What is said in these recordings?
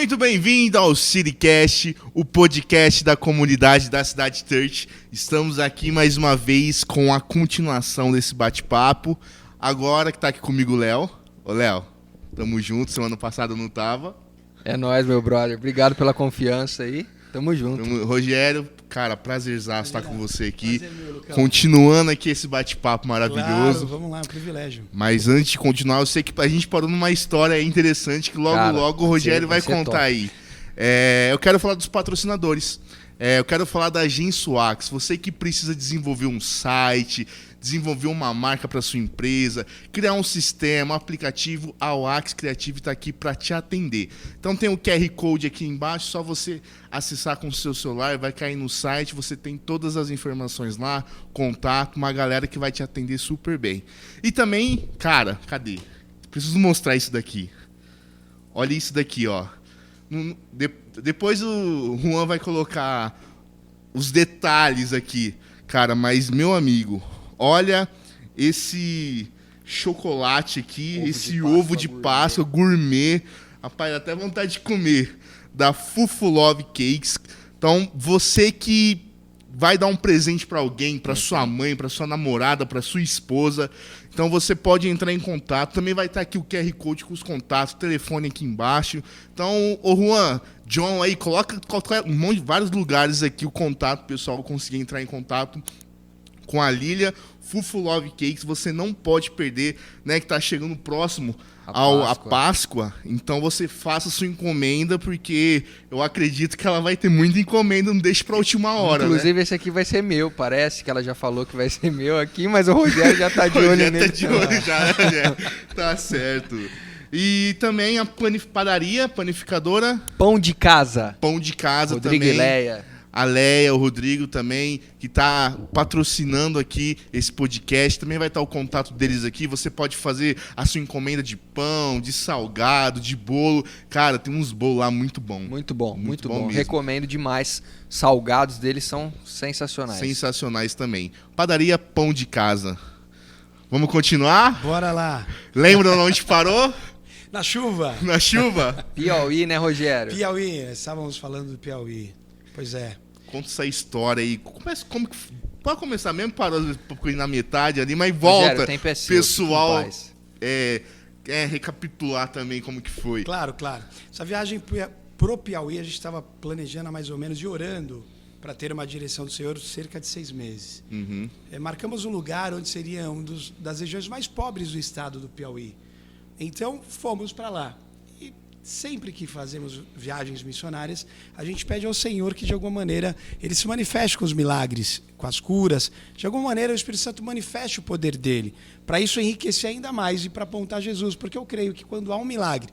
Muito bem-vindo ao CityCast, o podcast da comunidade da Cidade Church. Estamos aqui mais uma vez com a continuação desse bate-papo. Agora que tá aqui comigo o Léo. Ô Léo, tamo junto, semana passada eu não tava. É nóis, meu brother. Obrigado pela confiança aí. Tamo junto. Rogério, cara, prazerzaço estar com você aqui. Prazer meu, Lucão. Continuando aqui esse bate-papo maravilhoso. Claro, vamos lá, é um privilégio. Mas antes de continuar, eu sei que a gente parou numa história interessante que logo o Rogério vai contar top. aí. Eu quero falar dos patrocinadores. Eu quero falar da Gensuax. Você que precisa desenvolver um site, desenvolver uma marca para sua empresa, criar um sistema, um aplicativo, a Wax Creative está aqui para te atender. Então tem o QR Code aqui embaixo, só você acessar com o seu celular, vai cair no site, você tem todas as informações lá, contato, uma galera que vai te atender super bem. E também, cara, cadê? Preciso mostrar isso daqui. Olha isso daqui, ó. Depois o Juan vai colocar os detalhes aqui, cara, mas meu amigo, olha esse chocolate aqui, esse ovo de Páscoa gourmet. Rapaz, dá até vontade de comer. Da Fufu Love Cakes. Então, você que vai dar um presente para alguém, para sua mãe, para sua namorada, para sua esposa. Então, você pode entrar em contato. Também vai estar aqui o QR Code com os contatos, o telefone aqui embaixo. Então, ô Juan, John aí, coloca vários lugares aqui o contato, pessoal, conseguir entrar em contato com a Lilia. Fufu Love Cakes, você não pode perder, né, que tá chegando próximo à Páscoa. Então você faça sua encomenda, porque eu acredito que ela vai ter muita encomenda, não deixe pra última hora. Inclusive, né? Esse aqui vai ser meu, parece que ela já falou que vai ser meu aqui, mas o Rogério já tá de olho nele. Tá de olho já, Rogério. Tá certo. E também a panificadora. Pão de casa. Pão de casa Rodrigo também. E Leia. A Leia, o Rodrigo também, que está patrocinando aqui esse podcast. Também vai estar o contato deles aqui. Você pode fazer a sua encomenda de pão, de salgado, de bolo. Cara, tem uns bolos lá muito bom. Muito bom. mesmo. Recomendo demais. Salgados deles são sensacionais. Sensacionais também. Padaria Pão de Casa. Vamos continuar? Bora lá. Lembra onde parou? Na chuva. Na chuva? Piauí, né, Rogério? Piauí, estávamos falando do Piauí. Pois é. Conta essa história aí. Pode começar mesmo, parou na metade ali, mas volta. Rogério, tempo é seu, pessoal, recapitular também como que foi. Claro. Essa viagem pro Piauí, a gente estava planejando há mais ou menos e orando para ter uma direção do Senhor cerca de 6 meses. Uhum. Marcamos um lugar onde seria das regiões mais pobres do estado do Piauí. Então, fomos para lá. Sempre que fazemos viagens missionárias, a gente pede ao Senhor que, de alguma maneira, Ele se manifeste com os milagres, com as curas. De alguma maneira, o Espírito Santo manifeste o poder dEle. Para isso, enriquecer ainda mais e para apontar Jesus. Porque eu creio que, quando há um milagre,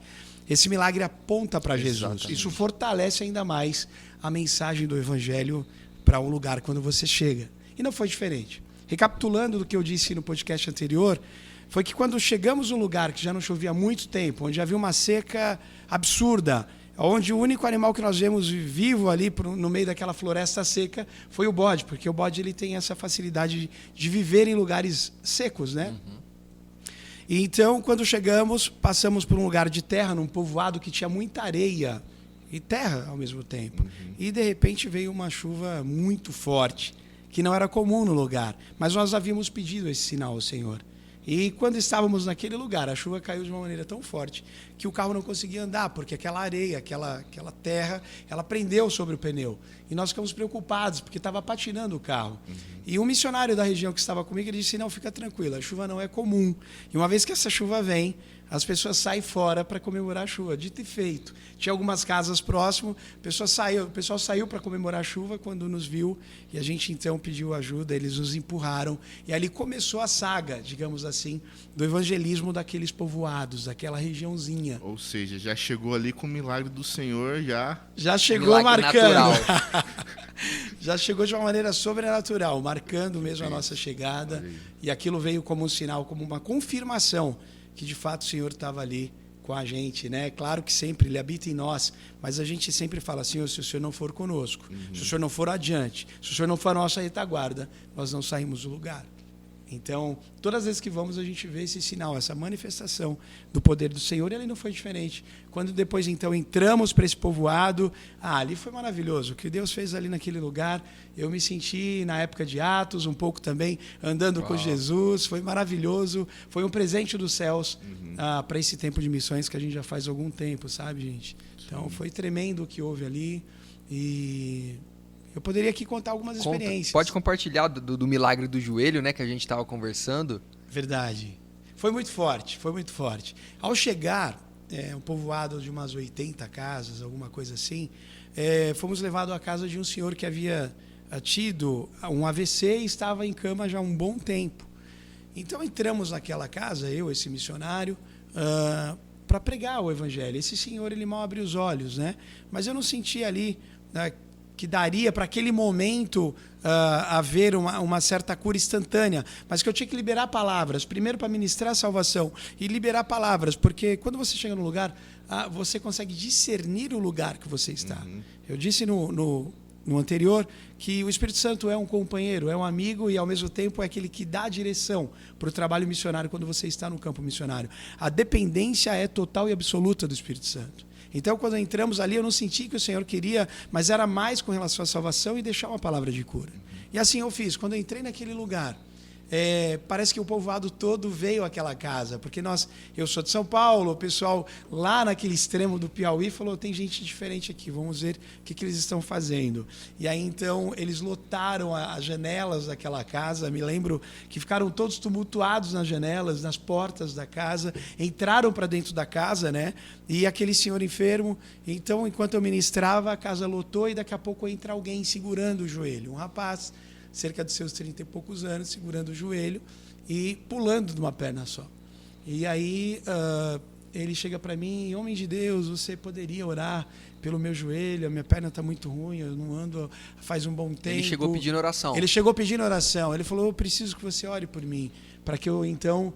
esse milagre aponta para Jesus. Exatamente. Isso fortalece ainda mais a mensagem do Evangelho para um lugar quando você chega. E não foi diferente. Recapitulando do que eu disse no podcast anterior, foi que quando chegamos num lugar que já não chovia há muito tempo, onde havia uma seca absurda, onde o único animal que nós vemos vivo ali no meio daquela floresta seca foi o bode, porque o bode ele tem essa facilidade de viver em lugares secos, né? Uhum. E então, quando chegamos, passamos por um lugar de terra, num povoado que tinha muita areia e terra ao mesmo tempo. Uhum. E, de repente, veio uma chuva muito forte, que não era comum no lugar, mas nós havíamos pedido esse sinal ao Senhor. E quando estávamos naquele lugar, a chuva caiu de uma maneira tão forte que o carro não conseguia andar, porque aquela areia, aquela terra, ela prendeu sobre o pneu. E nós ficamos preocupados, porque estava patinando o carro. Uhum. E um missionário da região que estava comigo, ele disse, não, fica tranquilo, a chuva não é comum. E uma vez que essa chuva vem, as pessoas saem fora para comemorar a chuva. Dito e feito. Tinha algumas casas próximas, o pessoal saiu para comemorar a chuva quando nos viu, e a gente então pediu ajuda, eles nos empurraram, e ali começou a saga, digamos assim, do evangelismo daqueles povoados, daquela regiãozinha. Ou seja, já chegou ali com o milagre do Senhor, já chegou milagre marcando. Já chegou de uma maneira sobrenatural, marcando mesmo a nossa chegada, e aquilo veio como um sinal, como uma confirmação que de fato o Senhor estava ali com a gente, né? Claro que sempre Ele habita em nós, mas a gente sempre fala assim, se o Senhor não for conosco, se o Senhor não for adiante, se o Senhor não for a nossa retaguarda, nós não saímos do lugar. Então, todas as vezes que vamos, a gente vê esse sinal, essa manifestação do poder do Senhor, e ali não foi diferente. Quando depois, então, entramos para esse povoado, ali foi maravilhoso. O que Deus fez ali naquele lugar, eu me senti, na época de Atos, um pouco também, andando com Jesus, foi maravilhoso. Foi um presente dos céus para esse tempo de missões que a gente já faz há algum tempo, sabe, gente? Então, foi tremendo o que houve ali, e eu poderia aqui contar algumas experiências. Pode compartilhar do milagre do joelho, né, que a gente estava conversando. Verdade. Foi muito forte, foi muito forte. Ao chegar, um povoado de umas 80 casas, alguma coisa assim, fomos levados à casa de um senhor que havia tido um AVC e estava em cama já há um bom tempo. Então entramos naquela casa, eu, esse missionário, para pregar o evangelho. Esse senhor, ele mal abriu os olhos, né? Mas eu não sentia ali que daria para aquele momento haver uma certa cura instantânea, mas que eu tinha que liberar palavras, primeiro para ministrar a salvação e liberar palavras, porque quando você chega no lugar, você consegue discernir o lugar que você está. Eu disse no anterior que o Espírito Santo é um companheiro, é um amigo e ao mesmo tempo é aquele que dá direção para o trabalho missionário quando você está no campo missionário. A dependência é total e absoluta do Espírito Santo. Então, quando entramos ali, eu não senti que o Senhor queria, mas era mais com relação à salvação e deixar uma palavra de cura. E assim eu fiz. Quando eu entrei naquele lugar, parece que o povoado todo veio àquela casa, porque eu sou de São Paulo, o pessoal lá naquele extremo do Piauí falou, tem gente diferente aqui, vamos ver o que eles estão fazendo. E aí, então, eles lotaram as janelas daquela casa, me lembro que ficaram todos tumultuados nas janelas, nas portas da casa, entraram para dentro da casa, né? E aquele senhor enfermo, então, enquanto eu ministrava, a casa lotou e daqui a pouco entra alguém segurando o joelho, um rapaz, cerca de seus 30 e poucos anos, segurando o joelho e pulando de uma perna só. E aí ele chega para mim, homem de Deus, você poderia orar pelo meu joelho, a minha perna está muito ruim, eu não ando faz um bom tempo. Ele chegou pedindo oração. Ele chegou pedindo oração. Ele falou, eu preciso que você ore por mim, para que eu então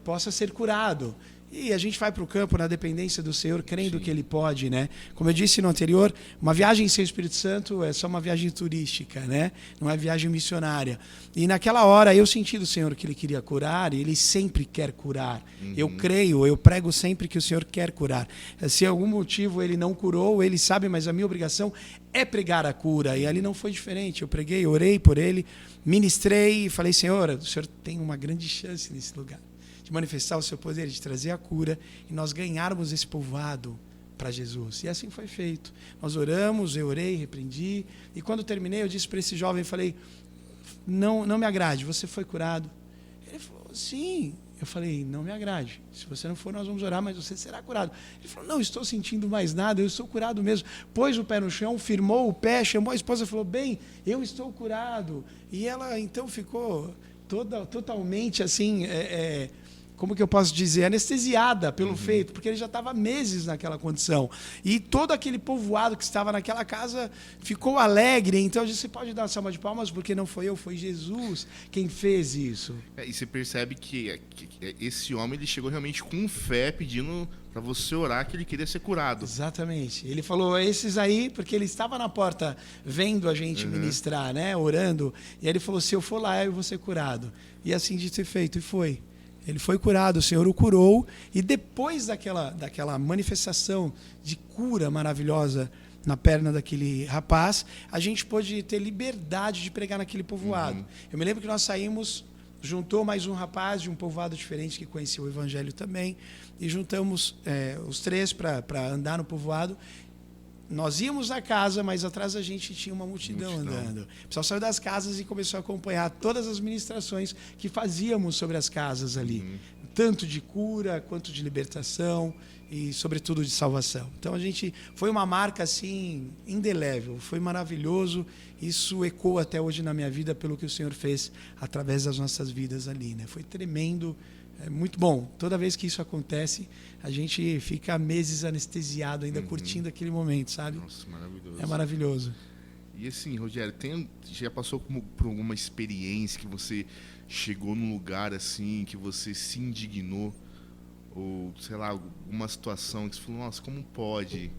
possa ser curado. E a gente vai para o campo na dependência do Senhor, crendo que Ele pode, né? Como eu disse no anterior, uma viagem sem o Espírito Santo é só uma viagem turística, né? Não é viagem missionária. E naquela hora eu senti do Senhor que Ele queria curar, e Ele sempre quer curar. Eu creio, eu prego sempre que o Senhor quer curar. Se algum motivo Ele não curou, Ele sabe, mas a minha obrigação é pregar a cura. E ali não foi diferente. Eu preguei, orei por Ele, ministrei e falei, Senhor, o Senhor tem uma grande chance nesse lugar de manifestar o seu poder, de trazer a cura e nós ganharmos esse povoado para Jesus. E assim foi feito. Nós oramos, eu orei, repreendi, e quando terminei eu disse para esse jovem, falei, não me agrade, você foi curado? Ele falou, sim. Eu falei, não me agrade, se você não for nós vamos orar, mas você será curado. Ele falou, não estou sentindo mais nada, eu estou curado mesmo. Pôs o pé no chão, firmou o pé, chamou a esposa e falou, bem, eu estou curado. E ela então ficou totalmente assim, como que eu posso dizer, anestesiada pelo feito, porque ele já estava meses naquela condição. E todo aquele povoado que estava naquela casa ficou alegre. Então eu disse, você pode dar uma salva de palmas, porque não foi eu, foi Jesus quem fez isso. E você percebe que esse homem ele chegou realmente com fé, pedindo para você orar que ele queria ser curado. Exatamente. Ele falou, esses aí, porque ele estava na porta vendo a gente ministrar, né, orando. E aí ele falou, se eu for lá, eu vou ser curado. E assim dito e feito, e foi. Ele foi curado, o Senhor o curou, e depois daquela manifestação de cura maravilhosa na perna daquele rapaz, a gente pôde ter liberdade de pregar naquele povoado. Eu me lembro que nós saímos, juntou mais um rapaz de um povoado diferente que conhecia o Evangelho também, e juntamos os três para andar no povoado. Nós íamos na casa, mas atrás da gente tinha uma multidão andando. O pessoal saiu das casas e começou a acompanhar todas as ministrações que fazíamos sobre as casas ali. Tanto de cura, quanto de libertação e, sobretudo, de salvação. Então, foi uma marca, assim, indelével. Foi maravilhoso. Isso ecoa até hoje na minha vida pelo que o Senhor fez através das nossas vidas ali, né? Foi tremendo. É muito bom. Toda vez que isso acontece, a gente fica meses anestesiado, ainda curtindo aquele momento, sabe? Nossa, maravilhoso. É maravilhoso. E assim, Rogério, já passou por alguma experiência que você chegou num lugar assim, que você se indignou? Ou, sei lá, alguma situação que você falou, nossa, como pode?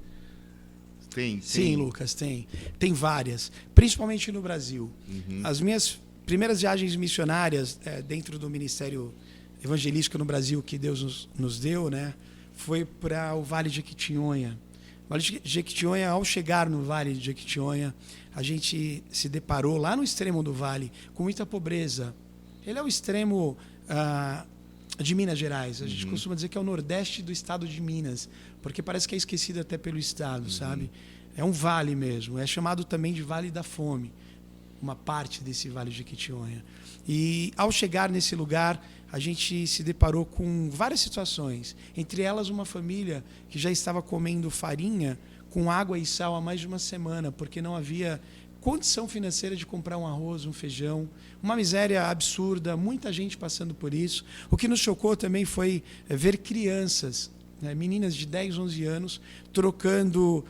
Tem? Sim, Lucas, tem. Tem várias. Principalmente no Brasil. As minhas primeiras viagens missionárias dentro do ministério evangelístico no Brasil que Deus nos deu, né, foi para o Vale de Jequitinhonha. O Vale de Jequitinhonha, ao chegar no Vale de Jequitinhonha, a gente se deparou lá no extremo do vale com muita pobreza. Ele é o extremo de Minas Gerais. A gente costuma dizer que é o nordeste do estado de Minas, porque parece que é esquecido até pelo estado, sabe? É um vale mesmo. É chamado também de Vale da Fome, uma parte desse Vale de Jequitinhonha. E ao chegar nesse lugar, a gente se deparou com várias situações. Entre elas, uma família que já estava comendo farinha com água e sal há mais de uma semana, porque não havia condição financeira de comprar um arroz, um feijão. Uma miséria absurda, muita gente passando por isso. O que nos chocou também foi ver crianças, né, meninas de 10, 11 anos, trocando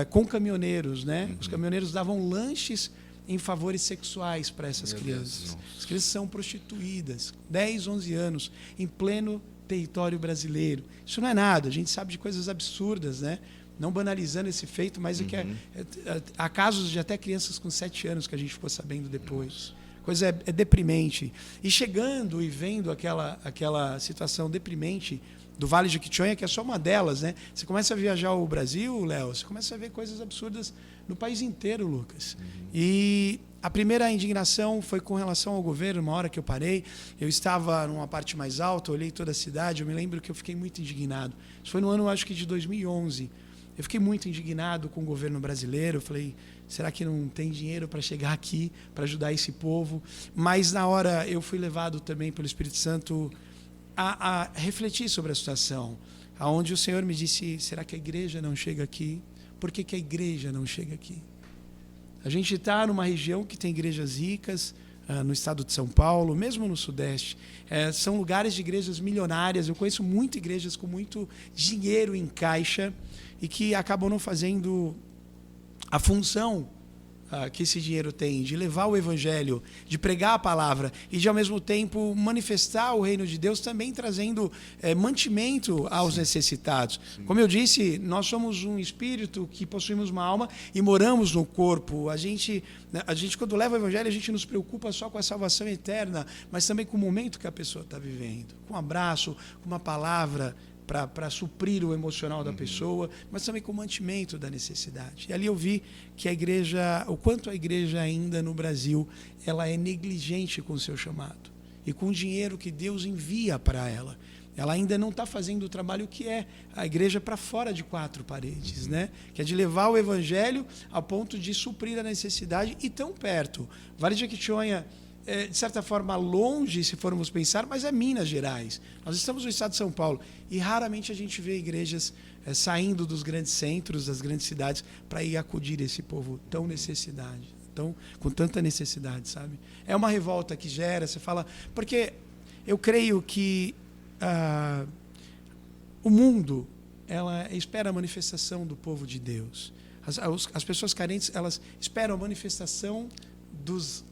com caminhoneiros. Né? Os caminhoneiros davam lanches em favores sexuais para essas crianças. As crianças são prostituídas, 10, 11 anos, em pleno território brasileiro. Isso não é nada, a gente sabe de coisas absurdas, né? Não banalizando esse feito, mas há casos de até crianças com 7 anos que a gente ficou sabendo depois. Coisa é deprimente. E chegando e vendo aquela situação deprimente do Vale de Jequitinhonha, que é só uma delas, né? Você começa a viajar o Brasil, Léo, você começa a ver coisas absurdas no país inteiro, Lucas. E a primeira indignação foi com relação ao governo. Uma hora que eu parei, eu estava numa parte mais alta, olhei toda a cidade, eu me lembro que eu fiquei muito indignado. Isso foi no ano, acho que de 2011. Eu fiquei muito indignado com o governo brasileiro. Eu falei, será que não tem dinheiro para chegar aqui, para ajudar esse povo? Mas na hora eu fui levado também pelo Espírito Santo a refletir sobre a situação, aonde o Senhor me disse, será que a igreja não chega aqui? Por que a igreja não chega aqui? A gente está numa região que tem igrejas ricas, no estado de São Paulo, mesmo no Sudeste. São lugares de igrejas milionárias. Eu conheço muitas igrejas com muito dinheiro em caixa e que acabam não fazendo a função que esse dinheiro tem, de levar o evangelho, de pregar a palavra e de, ao mesmo tempo, manifestar o reino de Deus, também trazendo mantimento aos necessitados. Como eu disse, nós somos um espírito que possuímos uma alma e moramos no corpo. A gente, quando leva o evangelho, a gente nos preocupa só com a salvação eterna, mas também com o momento que a pessoa está vivendo. Com um abraço, com uma palavra, para suprir o emocional da pessoa, mas também com o mantimento da necessidade. E ali eu vi que a igreja, o quanto a igreja ainda no Brasil, ela é negligente com o seu chamado e com o dinheiro que Deus envia para ela. Ela ainda não está fazendo o trabalho que é a igreja para fora de 4 paredes, né? Que é de levar o evangelho ao ponto de suprir a necessidade e tão perto. Vale de Jequitinhonha, de certa forma, longe, se formos pensar, mas é Minas Gerais. Nós estamos no estado de São Paulo e raramente a gente vê igrejas saindo dos grandes centros, das grandes cidades, para ir acudir esse povo com tanta necessidade, sabe? É uma revolta que gera, você fala... Porque eu creio que o mundo, ela espera a manifestação do povo de Deus. As pessoas carentes, elas esperam a manifestação dos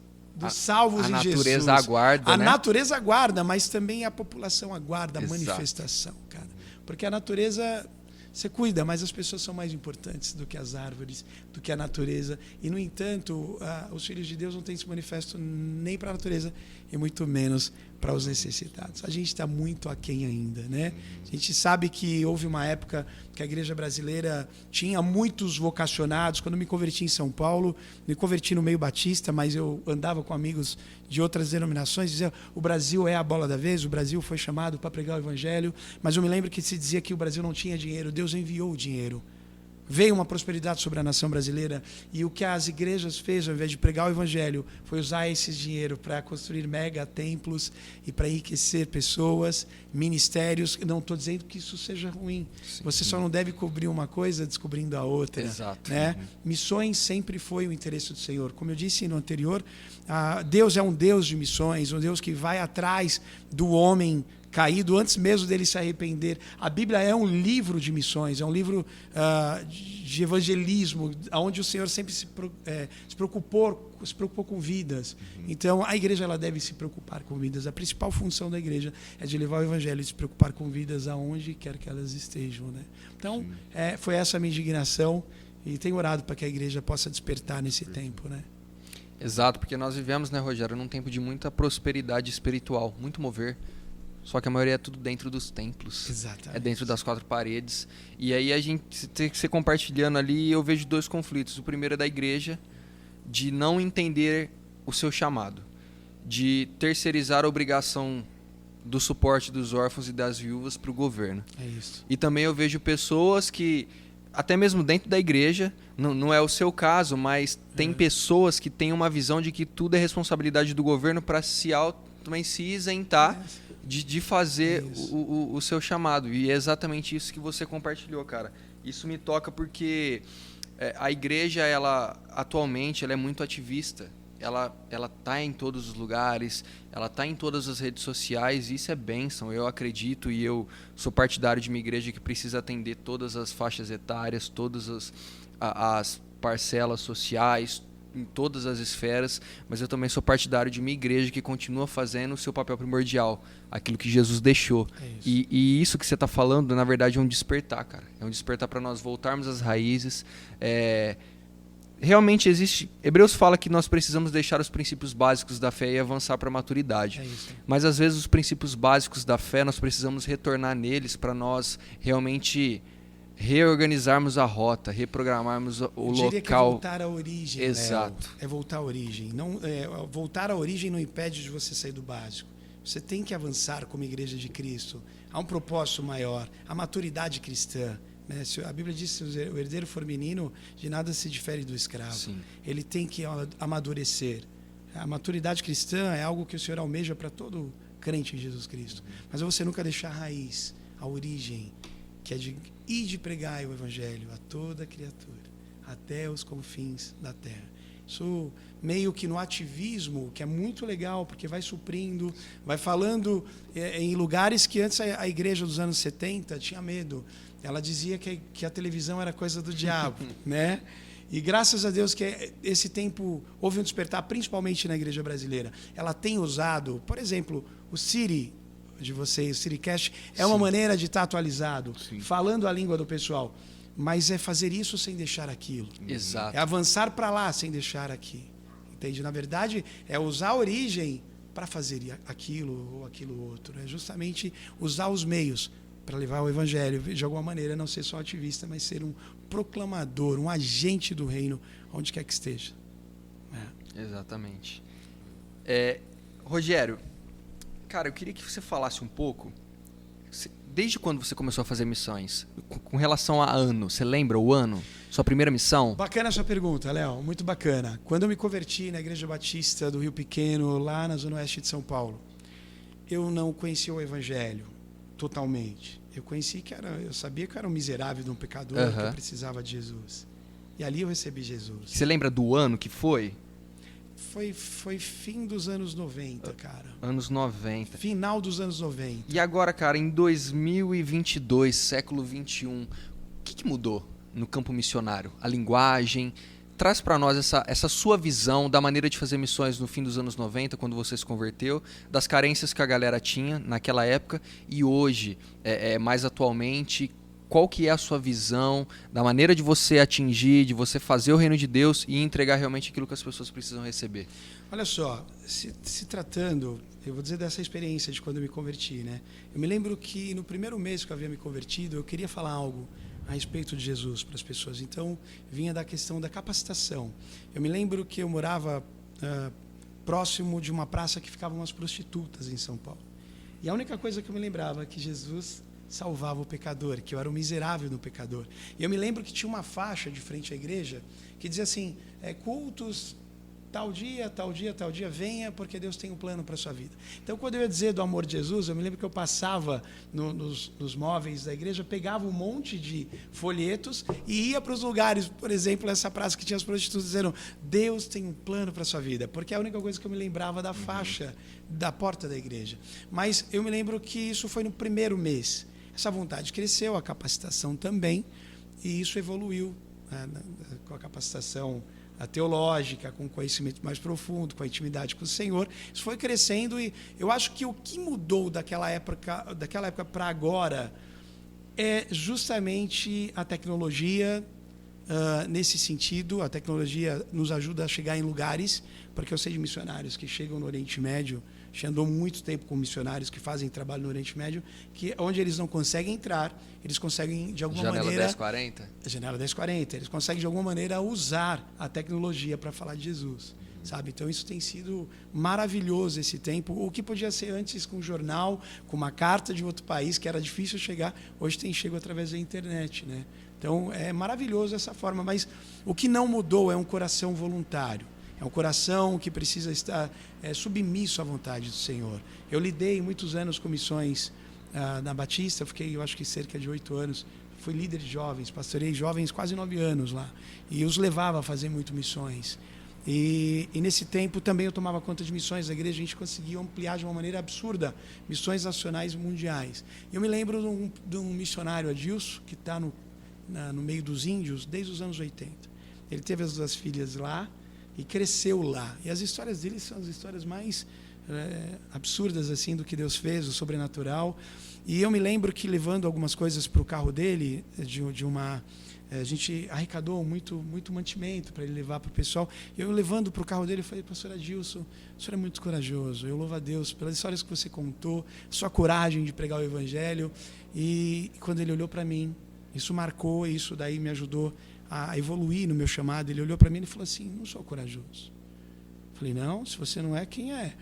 salvos em Jesus. A natureza aguarda, A né? natureza aguarda, mas também a população aguarda a Exato. manifestação, cara. Porque a natureza você cuida, mas as pessoas são mais importantes do que as árvores, do que a natureza. E, no entanto, os filhos de Deus não têm se manifesto nem para a natureza e muito menos para os necessitados. A gente está muito aquém ainda, né? A gente sabe que houve uma época que a igreja brasileira tinha muitos vocacionados. Quando eu me converti em São Paulo, me converti no meio batista, mas eu andava com amigos de outras denominações, dizia o Brasil é a bola da vez, o Brasil foi chamado para pregar o evangelho, mas eu me lembro que se dizia que o Brasil não tinha dinheiro, Deus enviou o dinheiro. Veio uma prosperidade sobre a nação brasileira e o que as igrejas fez, ao invés de pregar o evangelho, foi usar esse dinheiro para construir mega templos e para enriquecer pessoas, ministérios. Não estou dizendo que isso seja ruim. Sim, você só não deve cobrir uma coisa descobrindo a outra. Exato. Né? Missões sempre foi o interesse do Senhor. Como eu disse no anterior, Deus é um Deus de missões, um Deus que vai atrás do homem caído antes mesmo dele se arrepender. A Bíblia é um livro de missões, é um livro de evangelismo, onde o Senhor sempre se preocupou com vidas. Então, a igreja ela deve se preocupar com vidas. A principal função da igreja é de levar o evangelho e se preocupar com vidas aonde quer que elas estejam. Né? Então, foi essa a minha indignação e tenho orado para que a igreja possa despertar nesse tempo. Né? Exato, porque nós vivemos, né, Rogério, num tempo de muita prosperidade espiritual, muito mover. Só que a maioria é tudo dentro dos templos. Exatamente. É dentro das 4 paredes. E aí a gente tem que ser compartilhando ali, eu vejo 2 conflitos. O primeiro é da igreja, de não entender o seu chamado, de terceirizar a obrigação do suporte dos órfãos e das viúvas para o governo. É isso. E também eu vejo pessoas que, até mesmo dentro da igreja, não é o seu caso, mas tem pessoas que têm uma visão de que tudo é responsabilidade do governo para também se isentar de fazer o seu chamado. E é exatamente isso que você compartilhou, cara. Isso me toca porque a igreja, ela atualmente, ela é muito ativista. Ela tá em todos os lugares, ela tá em todas as redes sociais, e isso é bênção, eu acredito, e eu sou partidário de uma igreja que precisa atender todas as faixas etárias, todas as parcelas sociais, em todas as esferas, mas eu também sou partidário de uma igreja que continua fazendo o seu papel primordial, aquilo que Jesus deixou. E isso que você está falando, na verdade, é um despertar, cara. É um despertar para nós voltarmos às raízes. Realmente existe... Hebreus fala que nós precisamos deixar os princípios básicos da fé e avançar para a maturidade. Mas às vezes os princípios básicos da fé, nós precisamos retornar neles para nós realmente reorganizarmos a rota, reprogramarmos o local. Eu diria que é voltar à origem. Exato. Léo. É voltar à origem. Não, voltar à origem não impede de você sair do básico. Você tem que avançar como igreja de Cristo. Há um propósito maior. A maturidade cristã. Né? A Bíblia diz que se o herdeiro for menino, de nada se difere do escravo. Sim. Ele tem que amadurecer. A maturidade cristã é algo que o Senhor almeja para todo crente em Jesus Cristo. Mas você nunca deixar a raiz, a origem, que é de pregar o Evangelho a toda criatura, até os confins da terra. Isso meio que no ativismo, que é muito legal, porque vai suprindo, vai falando em lugares que antes a igreja dos anos 70 tinha medo. Ela dizia que a televisão era coisa do diabo, né? E graças a Deus que esse tempo houve um despertar, principalmente na igreja brasileira. Ela tem usado, por exemplo, o Siri de vocês, o Siricast, é uma maneira de estar atualizado, falando a língua do pessoal. Mas é fazer isso sem deixar aquilo. Exato. É avançar para lá sem deixar aqui. Entende? Na verdade, é usar a origem para fazer aquilo ou aquilo outro. É justamente usar os meios para levar o Evangelho, de alguma maneira, não ser só ativista, mas ser um proclamador, um agente do reino, onde quer que esteja. Exatamente. Rogério, cara, eu queria que você falasse um pouco, desde quando você começou a fazer missões, com relação a ano, você lembra o ano? Sua primeira missão? Bacana a sua pergunta, Léo, muito bacana. Quando eu me converti na Igreja Batista do Rio Pequeno, lá na Zona Oeste de São Paulo, eu não conhecia o Evangelho totalmente. Eu sabia que eu era um miserável, um pecador, que eu precisava de Jesus. E ali eu recebi Jesus. Você lembra do ano que foi? Foi fim dos anos 90, cara. Anos 90. Final dos anos 90. E agora, cara, em 2022, século 21, o que mudou no campo missionário? A linguagem? Traz para nós essa sua visão da maneira de fazer missões no fim dos anos 90, quando você se converteu, das carências que a galera tinha naquela época e hoje, mais atualmente. Qual que é a sua visão da maneira de você atingir, de você fazer o reino de Deus e entregar realmente aquilo que as pessoas precisam receber? Olha só, se tratando, eu vou dizer dessa experiência de quando eu me converti, né? Eu me lembro que no primeiro mês que eu havia me convertido, eu queria falar algo a respeito de Jesus para as pessoas. Então, vinha da questão da capacitação. Eu me lembro que eu morava próximo de uma praça que ficavam umas prostitutas em São Paulo. E a única coisa que eu me lembrava é que Jesus salvava o pecador, que eu era um miserável no pecador. E eu me lembro que tinha uma faixa de frente à igreja que dizia assim, cultos tal dia, tal dia, tal dia, venha porque Deus tem um plano para a sua vida. Então, quando eu ia dizer do amor de Jesus, eu me lembro que eu passava nos móveis da igreja, pegava um monte de folhetos e ia para os lugares, por exemplo, essa praça que tinha as prostitutas dizendo, Deus tem um plano para a sua vida, porque é a única coisa que eu me lembrava da faixa da porta da igreja. Mas eu me lembro que isso foi no primeiro mês. Essa vontade cresceu, a capacitação também, e isso evoluiu com a capacitação teológica, com conhecimento mais profundo, com a intimidade com o Senhor. Isso foi crescendo e eu acho que o que mudou daquela época para agora é justamente a tecnologia nesse sentido. A tecnologia nos ajuda a chegar em lugares, porque eu sei de missionários que chegam no Oriente Médio, já andou muito tempo com missionários que fazem trabalho no Oriente Médio, que onde eles não conseguem entrar, eles conseguem de alguma Janela maneira... 1040? Janela 1040. Eles conseguem de alguma maneira usar a tecnologia para falar de Jesus. Sabe? Então isso tem sido maravilhoso esse tempo. O que podia ser antes com um jornal, com uma carta de outro país, que era difícil chegar, hoje tem chego através da internet, né? Então é maravilhoso essa forma, mas o que não mudou é um coração voluntário. É um coração que precisa estar submisso à vontade do Senhor. Eu lidei muitos anos com missões na Batista, fiquei, eu acho que cerca de 8 anos. Fui líder de jovens, pastorei jovens quase 9 anos lá. E os levava a fazer muito missões. E nesse tempo também eu tomava conta de missões da igreja, a gente conseguia ampliar de uma maneira absurda missões nacionais e mundiais. Eu me lembro de um missionário, Adilson, que está no meio dos índios desde os anos 80. Ele teve as 2 filhas lá e cresceu lá. E as histórias dele são as histórias mais absurdas assim do que Deus fez, o sobrenatural. E eu me lembro que levando algumas coisas para o carro dele, a gente arrecadou muito mantimento para ele levar para o pessoal. Eu levando para o carro dele, eu falei: pastor Adilson, o senhor é muito corajoso. Eu louvo a Deus pelas histórias que você contou, sua coragem de pregar o evangelho. E quando ele olhou para mim, isso marcou, isso daí me ajudou a evoluir no meu chamado. Ele olhou para mim e falou assim: não sou corajoso. Eu falei: não, se você não é, quem é?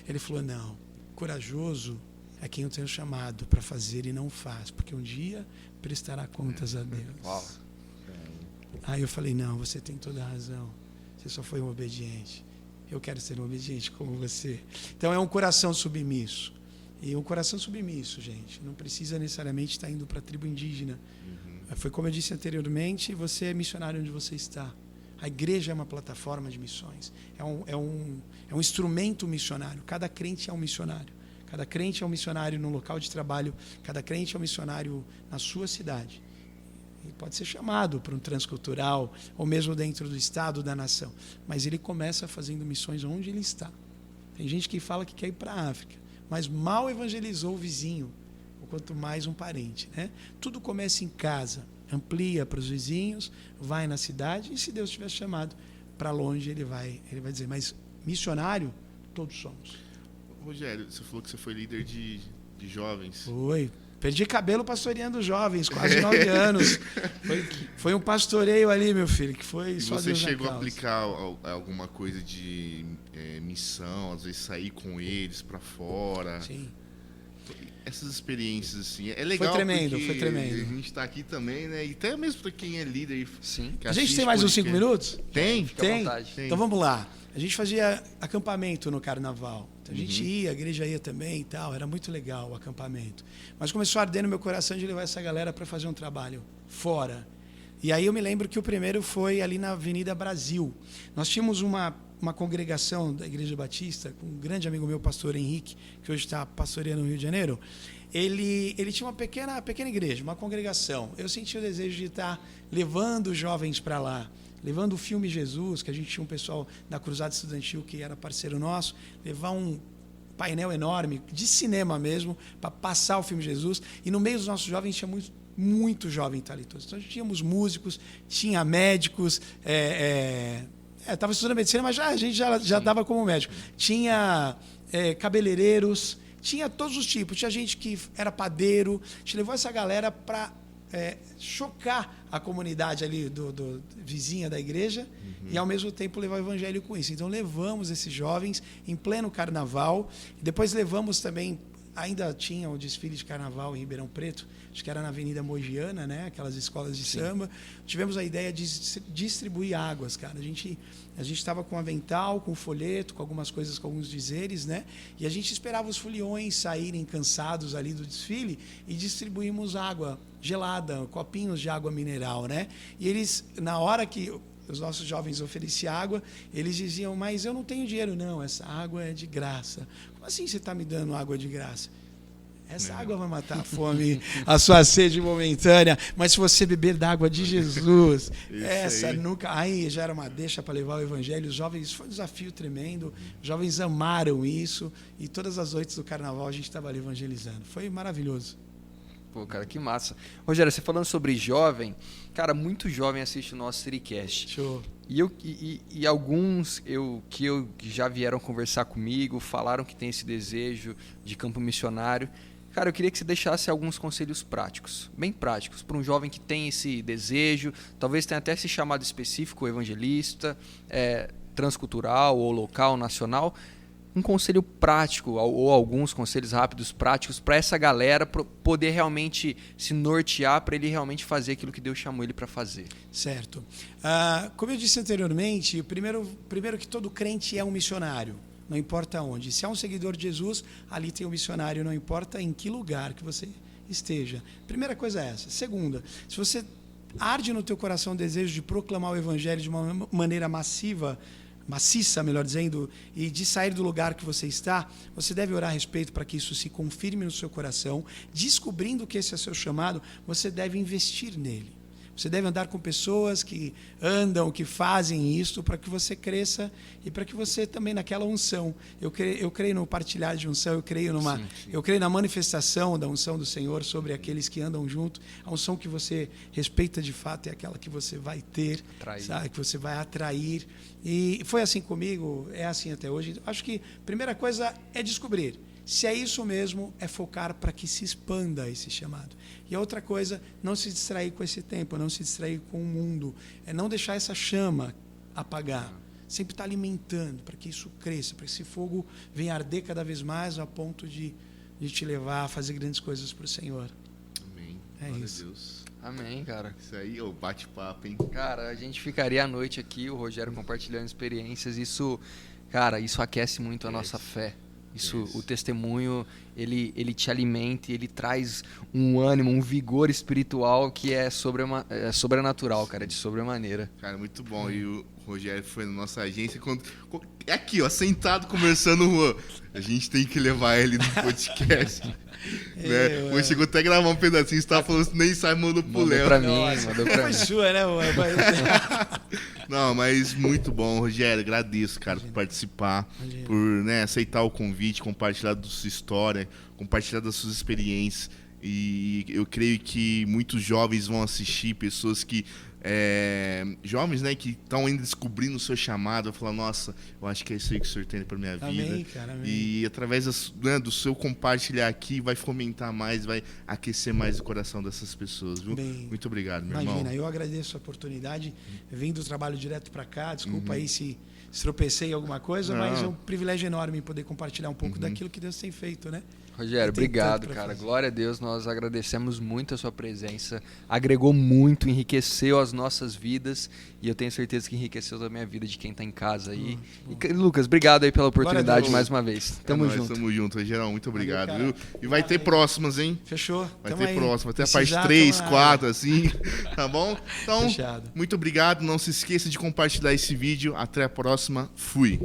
Ele falou: não, corajoso é quem eu tenho chamado para fazer e não faz, porque um dia prestará contas a Deus. Uau. Aí eu falei: não, você tem toda a razão. Você só foi um obediente. Eu quero ser um obediente como você. Então é um coração submisso. E um coração submisso, gente, não precisa necessariamente estar indo para a tribo indígena. Foi como eu disse anteriormente, você é missionário onde você está. A igreja é uma plataforma de missões. É um instrumento missionário. Cada crente é um missionário. Cada crente é um missionário no local de trabalho. Cada crente é um missionário na sua cidade. Ele pode ser chamado para um transcultural, ou mesmo dentro do estado, da nação. Mas ele começa fazendo missões onde ele está. Tem gente que fala que quer ir para a África, mas mal evangelizou o vizinho, ou quanto mais um parente, né? Tudo começa em casa. Amplia para os vizinhos, vai na cidade, e se Deus tiver chamado para longe, ele vai dizer. Mas missionário, todos somos. Rogério, você falou que você foi líder de jovens. Foi. Perdi cabelo pastoreando jovens, quase 9 anos. Foi um pastoreio ali, meu filho, que foi só Deus. E você Deus chegou a aplicar alguma coisa de missão, às vezes sair com eles para fora? Sim. Essas experiências, assim, é legal. Foi tremendo. A gente está aqui também, né? E até mesmo para quem é líder. Sim. A gente tem mais uns 5 minutos? Tem? Fica à vontade. Então vamos lá. A gente fazia acampamento no carnaval. Então a gente ia, a igreja ia também e tal. Era muito legal o acampamento. Mas começou a arder no meu coração de levar essa galera para fazer um trabalho fora. E aí eu me lembro que o primeiro foi ali na Avenida Brasil. Nós tínhamos uma congregação da Igreja Batista, com um grande amigo meu, pastor Henrique, que hoje está pastoreando no Rio de Janeiro. Ele tinha uma pequena igreja, uma congregação. Eu senti o desejo de estar levando jovens para lá, levando o filme Jesus, que a gente tinha um pessoal da Cruzada Estudantil que era parceiro nosso, levar um painel enorme, de cinema mesmo, para passar o filme Jesus. E no meio dos nossos jovens tinha muito jovem talentoso. Então tínhamos músicos, tinha médicos, estava estudando medicina, mas a gente já dava como médico. Tinha cabeleireiros, tinha todos os tipos. Tinha gente que era padeiro. A gente levou essa galera para chocar a comunidade ali do vizinha da igreja e, ao mesmo tempo, levar o evangelho com isso. Então, levamos esses jovens em pleno carnaval. Depois levamos também... Ainda tinha o desfile de carnaval em Ribeirão Preto, acho que era na Avenida Mogiana, né? Aquelas escolas de samba. Tivemos a ideia de distribuir águas, cara. A gente estava com avental, com folheto, com algumas coisas, com alguns dizeres, né? E a gente esperava os foliões saírem cansados ali do desfile e distribuímos água gelada, copinhos de água mineral, né? E eles, na hora que os nossos jovens ofereciam água, eles diziam: mas eu não tenho dinheiro. Não, essa água é de graça. Como assim você está me dando água de graça? Essa água vai matar a fome, a sua sede momentânea, mas se você beber da água de Jesus, essa aí. Nunca... Aí já era uma deixa para levar o evangelho. Os jovens, foi um desafio tremendo, os jovens amaram isso, e todas as noites do carnaval a gente estava ali evangelizando. Foi maravilhoso. Pô, cara, que massa. Rogério, você falando sobre jovem, cara, muito jovem assiste o nosso Sericast. Show. E alguns que já vieram conversar comigo, falaram que tem esse desejo de campo missionário. Cara, eu queria que você deixasse alguns conselhos práticos, bem práticos, para um jovem que tem esse desejo, talvez tenha até esse chamado específico, evangelista, transcultural ou local, nacional. Um conselho prático ou alguns conselhos rápidos, práticos, para essa galera poder realmente se nortear, para ele realmente fazer aquilo que Deus chamou ele para fazer. Certo. Como eu disse anteriormente, primeiro que todo crente é um missionário, não importa onde. Se é um seguidor de Jesus, ali tem um missionário, não importa em que lugar que você esteja. Primeira coisa é essa. Segunda, se você arde no teu coração o desejo de proclamar o evangelho de uma maneira maciça, melhor dizendo, e de sair do lugar que você está, você deve orar a respeito para que isso se confirme no seu coração. Descobrindo que esse é seu chamado, você deve investir nele. Você deve andar com pessoas que andam, que fazem isso, para que você cresça e para que você também naquela unção. Eu creio no partilhar de unção, eu creio na manifestação da unção do Senhor sobre aqueles que andam junto. A unção que você respeita de fato é aquela que você vai ter, sabe? Que você vai atrair. E foi assim comigo, é assim até hoje. Acho que a primeira coisa é descobrir. Se é isso mesmo, é focar para que se expanda esse chamado. E a outra coisa, não se distrair com esse tempo, não se distrair com o mundo. É não deixar essa chama apagar. Sempre estar alimentando para que isso cresça, para que esse fogo venha arder cada vez mais a ponto de te levar a fazer grandes coisas para o Senhor. Amém. Glória isso. A Deus. Amém, cara. Isso aí, bate-papo, hein? Cara, a gente ficaria a noite aqui, o Rogério compartilhando experiências. Isso, cara, isso aquece muito a nossa fé. Isso, o testemunho, ele te alimenta, ele traz um ânimo, um vigor espiritual que é sobrenatural, cara, de sobremaneira. Cara, muito bom. E o Rogério foi na nossa agência. É aqui, ó, sentado conversando, Juan. A gente tem que levar ele no podcast. Né? Hoje chegou até a gravar um pedacinho, você tava falando, nem sai, mandou pro Léo. Mandou pra mim. Foi sua, né? Não, mas muito bom, Rogério. Agradeço, cara, por participar, por aceitar o convite, compartilhar da sua história, compartilhar das suas experiências. E eu creio que muitos jovens vão assistir, pessoas que jovens, né, que estão ainda descobrindo o seu chamado, vão falar, nossa, eu acho que é isso aí que o Senhor tem para minha vida. Amém, cara, amém. E através do seu compartilhar aqui, vai fomentar mais, vai aquecer mais o coração dessas pessoas, viu? Bem, muito obrigado, meu irmão. Imagina, eu agradeço a oportunidade, vim do trabalho direto para cá, desculpa aí se tropecei em alguma coisa, mas é um privilégio enorme poder compartilhar um pouco daquilo que Deus tem feito, né? Rogério, obrigado, cara. Glória a Deus, nós agradecemos muito a sua presença. Agregou muito, enriqueceu as nossas vidas e eu tenho certeza que enriqueceu também a vida de quem está em casa aí. E, Lucas, obrigado aí pela oportunidade mais uma vez. Tamo junto. Tamo junto, Gerão. Muito obrigado, viu? E vai ter próximas, hein? Fechou. Vai ter próximas. Vai ter a parte 3, 4, assim. Tá bom? Então, muito obrigado. Não se esqueça de compartilhar esse vídeo. Até a próxima. Fui.